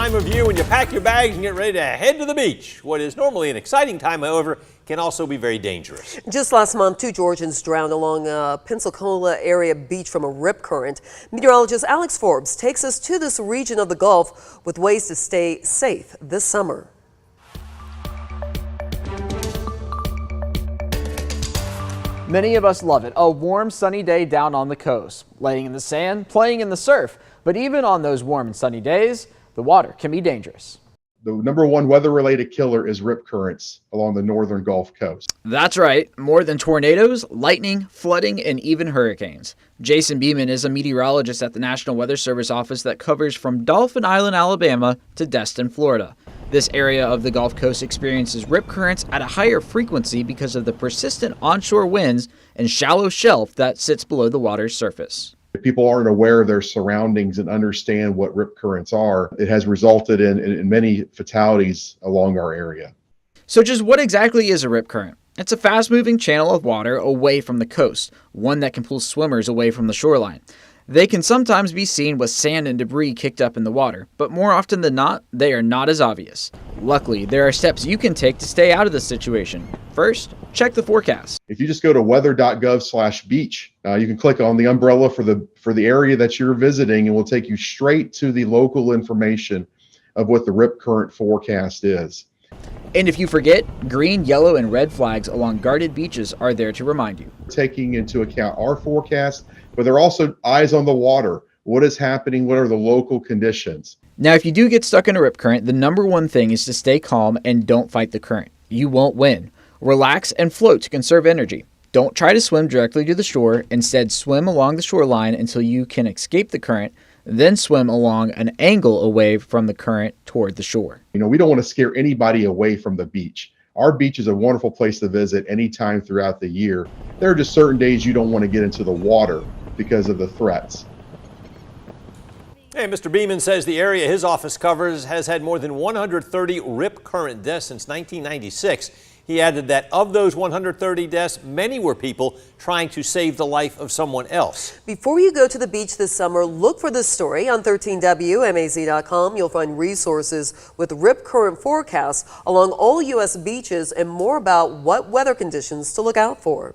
Time of year when you pack your bags and get ready to head to the beach. What is normally an exciting time, however, can also be very dangerous. Just last month, 2 Georgians drowned along a Pensacola area beach from a rip current. Meteorologist Alex Forbes takes us to this region of the Gulf with ways to stay safe this summer. Many of us love it. A warm, sunny day down on the coast, laying in the sand, playing in the surf. But even on those warm and sunny days, the water can be dangerous. The number one weather-related killer is rip currents along the northern Gulf Coast. That's right. More than tornadoes, lightning, flooding, and even hurricanes. Jason Beeman is a meteorologist at the National Weather Service office that covers from Dolphin Island, Alabama to Destin, Florida. This area of the Gulf Coast experiences rip currents at a higher frequency because of the persistent onshore winds and shallow shelf that sits below the water's surface. If people aren't aware of their surroundings and understand what rip currents are, it has resulted in many fatalities along our area. So just what exactly is a rip current? It's a fast-moving channel of water away from the coast, one that can pull swimmers away from the shoreline. They can sometimes be seen with sand and debris kicked up in the water, but more often than not, they are not as obvious. Luckily, there are steps you can take to stay out of this situation. First, check the forecast. If you just go to weather.gov/beach, you can click on the umbrella for the area that you're visiting, and we'll take you straight to the local information of what the rip current forecast is. And if you forget, green, yellow, and red flags along guarded beaches are there to remind you. Taking into account our forecast, but they're also eyes on the water. What is happening? What are the local conditions? Now, if you do get stuck in a rip current, the number one thing is to stay calm and don't fight the current. You won't win. Relax and float to conserve energy. Don't try to swim directly to the shore. Instead, swim along the shoreline until you can escape the current, then swim along an angle away from the current toward the shore. We don't want to scare anybody away from the beach. Our beach is a wonderful place to visit anytime throughout the year. There are just certain days you don't want to get into the water because of the threats. Hey, Mr. Beeman says the area his office covers has had more than 130 rip current deaths since 1996. He added that of those 130 deaths, many were people trying to save the life of someone else. Before you go to the beach this summer, look for this story on 13WMAZ.com. You'll find resources with rip current forecasts along all U.S. beaches and more about what weather conditions to look out for.